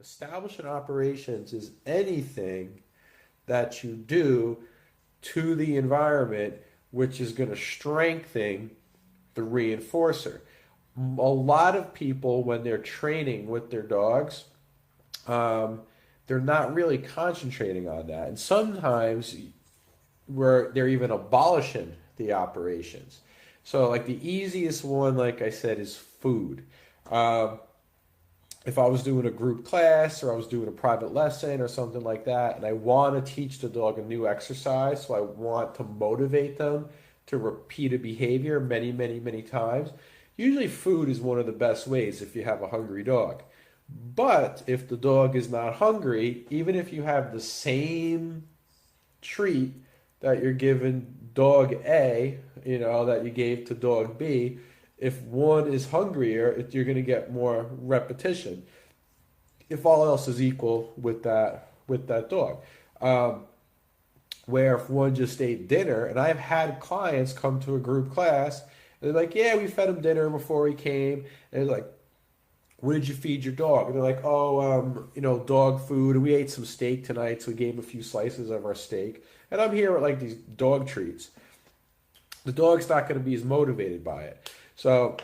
Establishing operations is anything that you do to the environment which is going to strengthen the reinforcer. A lot of people, when they're training with their dogs, um, they're not really concentrating on that. And sometimes where they're even abolishing the operations. So, like the easiest one, like I said, is food. Um, if I was doing a group class or I was doing a private lesson or something like that, and I want to teach the dog a new exercise, so I want to motivate them to repeat a behavior many, many, many times, usually food is one of the best ways if you have a hungry dog. But if the dog is not hungry, even if you have the same treat that you're giving dog A, that you gave to dog B, if one is hungrier, you're going to get more repetition. If all else is equal with that dog, where if one just ate dinner, and I've had clients come to a group class, and they're like, "Yeah, we fed him dinner before he came," and they're like, "What did you feed your dog?" And they're like, "Oh, dog food, and we ate some steak tonight, so we gave him a few slices of our steak." And I'm here with like these dog treats. The dog's not going to be as motivated by it. So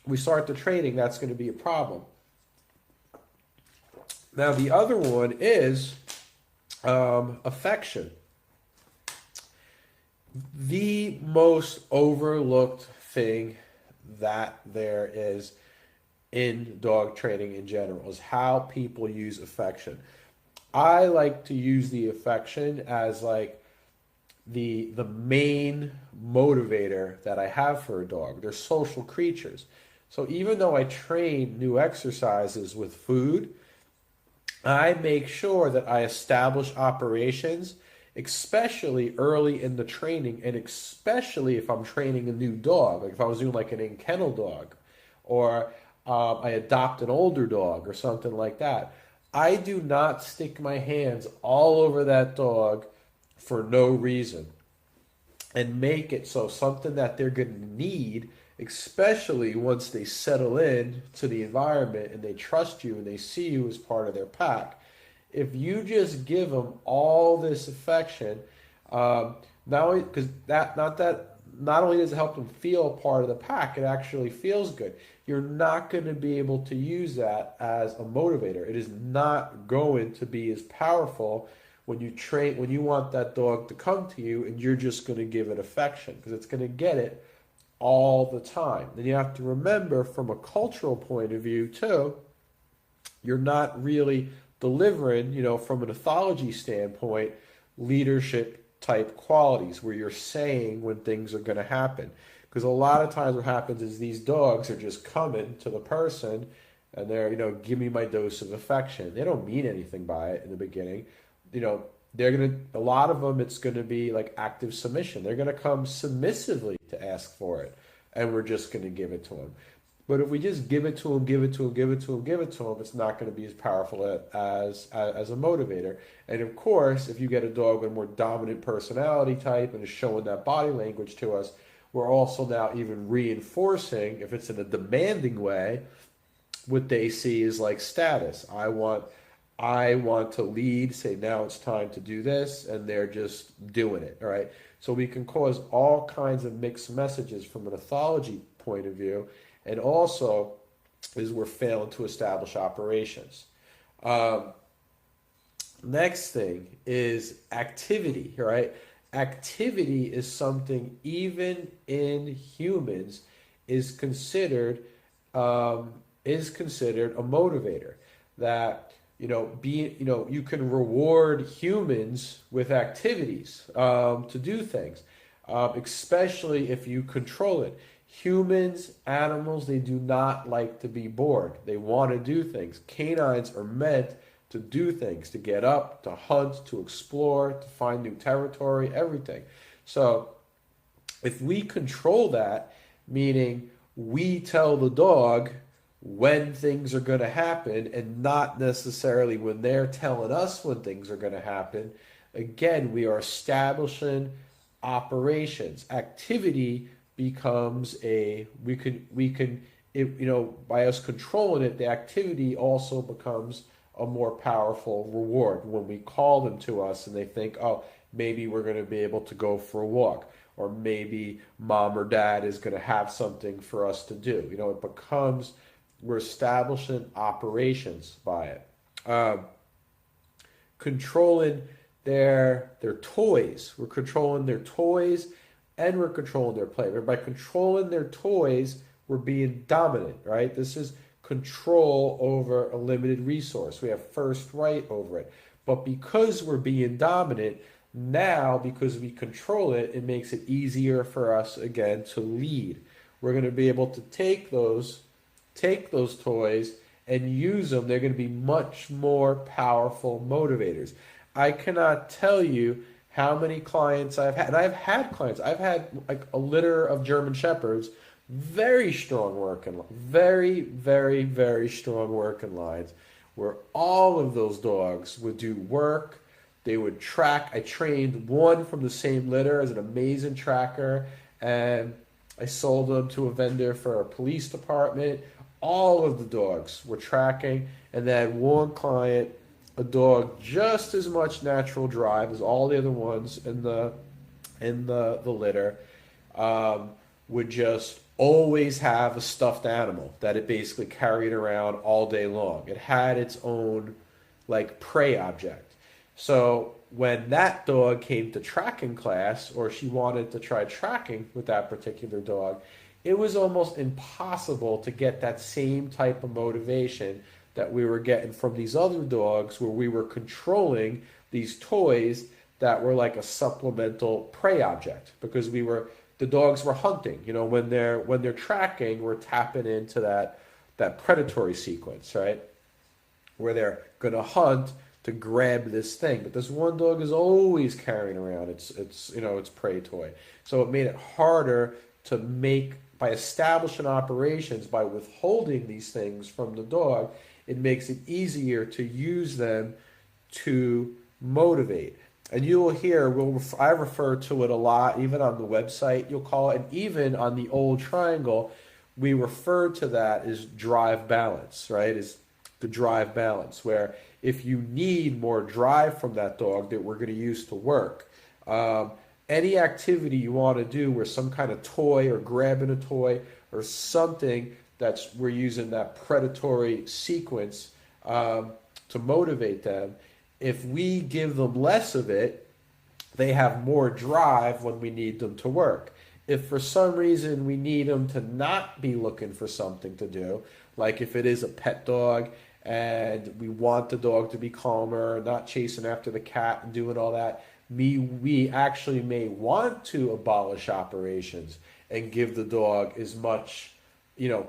we start the training, that's going to be a problem. Now, the other one is affection. The most overlooked thing that there is in dog training in general is how people use affection. I like to use the affection as like the main motivator that I have for a dog. They're social creatures. So even though I train new exercises with food, I make sure that I establish operations, especially early in the training, and especially if I'm training a new dog, like if I was doing like an in-kennel dog, or I adopt an older dog or something like that. I do not stick my hands all over that dog for no reason and make it so something that they're going to need, especially once they settle in to the environment and they trust you and they see you as part of their pack. If you just give them all this affection, not only because not only does it help them feel part of the pack, it actually feels good. You're not going to be able to use that as a motivator. It is not going to be as powerful when you want that dog to come to you and you're just going to give it affection because it's going to get it all the time. Then you have to remember from a cultural point of view too, you're not really delivering, from an ethology standpoint, leadership type qualities where you're saying when things are going to happen. Because a lot of times what happens is these dogs are just coming to the person and they're, give me my dose of affection. They don't mean anything by it in the beginning. A lot of them, it's going to be like active submission. They're going to come submissively to ask for it. And we're just going to give it to them. But if we just give it to them, give it to them, give it to them, give it to them, it's not going to be as powerful as a motivator. And of course, if you get a dog with a more dominant personality type and is showing that body language to us, we're also now even reinforcing, if it's in a demanding way, what they see is like status. I want to lead, say now it's time to do this, and they're just doing it, all right? So we can cause all kinds of mixed messages from an ethology point of view, and also is we're failing to establish operations. Um, Next thing is activity, right? Activity is something even in humans is considered a motivator. That you can reward humans with activities to do things, especially if you control it. Humans, animals, they do not like to be bored. They want to do things. Canines are meant to do things, to get up, to hunt, to explore, to find new territory, everything. So if we control that, meaning we tell the dog when things are going to happen and not necessarily when they're telling us when things are going to happen, again, we are establishing operations. Activity becomes by us controlling it, the activity also becomes a more powerful reward when we call them to us and they think, oh, maybe we're going to be able to go for a walk, or maybe mom or dad is going to have something for us to do. It becomes, we're establishing operations by it. Controlling their toys. We're controlling their toys and we're controlling their play. By controlling their toys, we're being dominant, right? This is control over a limited resource. We have first right over it. But because we're being dominant, now because we control it, it makes it easier for us again to lead. We're going to be able to take those toys and use them. They're going to be much more powerful motivators. I cannot tell you how many clients I've had, and I've had clients. I've had like a litter of German Shepherds, very strong working, very, very, very strong working lines, where all of those dogs would do work. They would track. I trained one from the same litter as an amazing tracker, and I sold them to a vendor for a police department. All of the dogs were tracking, and then one client, a dog just as much natural drive as all the other ones in the litter, would just always have a stuffed animal that it basically carried around all day long. It had its own like prey object. So when that dog came to tracking class, or she wanted to try tracking with that particular dog, it was almost impossible to get that same type of motivation that we were getting from these other dogs, where we were controlling these toys that were like a supplemental prey object, because the dogs were hunting. When they're tracking, we're tapping into that predatory sequence, right? Where they're gonna hunt to grab this thing, but this one dog is always carrying around its prey toy. So it made it harder to make, by establishing operations, by withholding these things from the dog, it makes it easier to use them to motivate. And you will hear, I refer to it a lot, even on the website, you'll call it, and even on the old triangle, we refer to that as drive balance, right? Is the drive balance, where if you need more drive from that dog that we're going to use to work, any activity you want to do where some kind of toy or grabbing a toy or something we're using that predatory sequence to motivate them, if we give them less of it, they have more drive when we need them to work. If for some reason we need them to not be looking for something to do, like if it is a pet dog and we want the dog to be calmer, not chasing after the cat and doing all that, we actually may want to abolish operations and give the dog as much,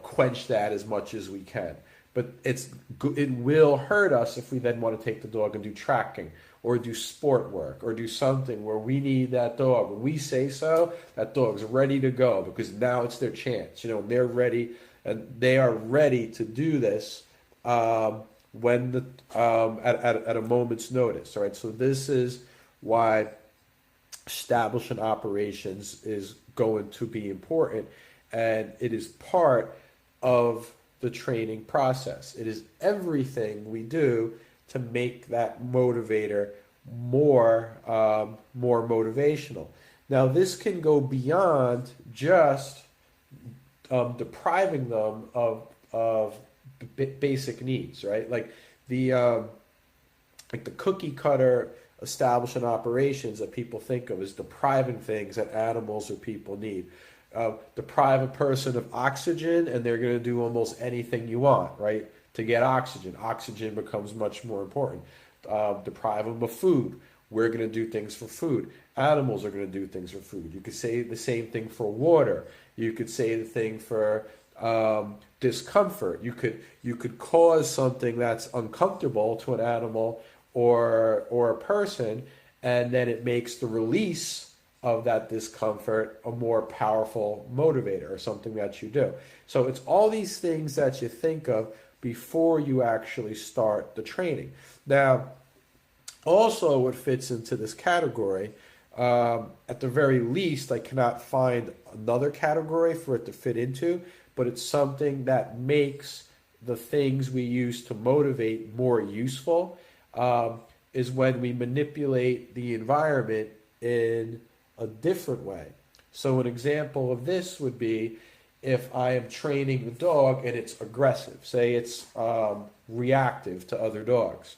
quench that as much as we can. But it will hurt us if we then want to take the dog and do tracking or do sport work or do something where we need that dog. When we say so, that dog's ready to go, because now it's their chance. They're ready, and they are ready to do this when at a moment's notice. All right, so this is why establishing operations is going to be important, and it is part of the training process. It is everything we do to make that motivator more motivational. Now, this can go beyond just depriving them of basic needs, right? Like the cookie cutter establishing operations that people think of as depriving things that animals or people need. Deprive a person of oxygen and they're going to do almost anything you want, right? To get oxygen. Oxygen becomes much more important. Deprive them of food. We're going to do things for food. Animals are going to do things for food. You could say the same thing for water. You could say the thing for discomfort. You could cause something that's uncomfortable to an animal or a person, and then it makes the release of that discomfort a more powerful motivator, or something that you do. So it's all these things that you think of before you actually start the training. Now, also what fits into this category, at the very least, I cannot find another category for it to fit into, but it's something that makes the things we use to motivate more useful is when we manipulate the environment in a different way. So an example of this would be if I am training the dog and it's aggressive, say it's reactive to other dogs,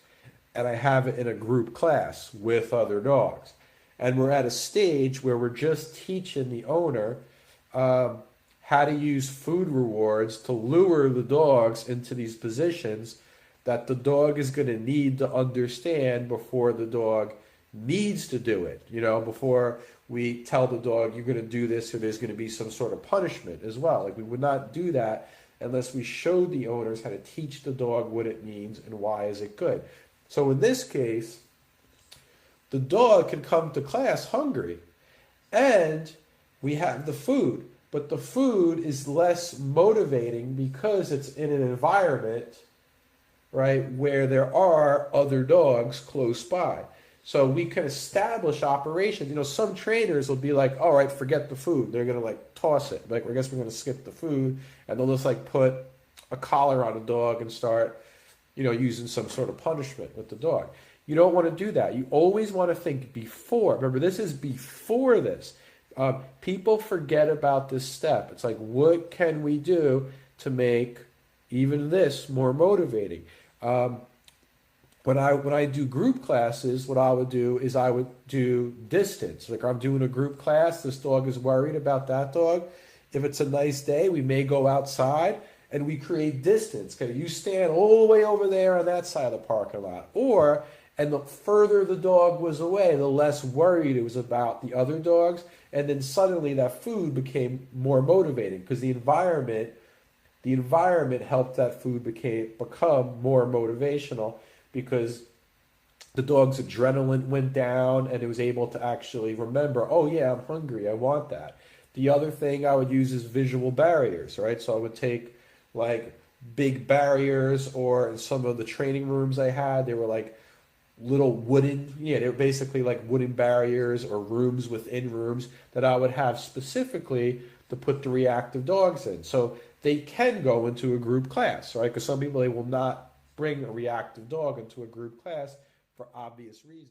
and I have it in a group class with other dogs. And we're at a stage where we're just teaching the owner how to use food rewards to lure the dogs into these positions that the dog is going to need to understand before the dog needs to do it. You know, before we tell the dog, you're going to do this or there's going to be some sort of punishment as well. Like, we would not do that unless we showed the owners how to teach the dog what it means and why is it good. So in this case, the dog can come to class hungry and we have the food, but the food is less motivating because it's in an environment, right, where there are other dogs close by. So we can establish operations. You know, some trainers will be like, all right, forget the food. They're going to like toss it. Like, I guess we're going to skip the food. And they'll just like put a collar on a dog and start, you know, using some sort of punishment with the dog. You don't want to do that. You always want to think before. Remember, this is before this. People forget about this step. It's like, what can we do to make even this more motivating? When I do group classes, what I would do is I would do distance. Like, I'm doing a group class, this dog is worried about that dog. If it's a nice day, we may go outside and we create distance. Okay, you stand all the way over there on that side of the parking lot. And the further the dog was away, the less worried it was about the other dogs. And then suddenly that food became more motivating because the environment helped that food become more motivational, because the dog's adrenaline went down and it was able to actually remember, oh yeah, I'm hungry, I want that. The other thing I would use is visual barriers, right? So I would take like big barriers, or in some of the training rooms I had, they were like little wooden, they were basically like wooden barriers or rooms within rooms that I would have specifically to put the reactive dogs in. So they can go into a group class, right? Because some people, they will not bring a reactive dog into a group class for obvious reasons.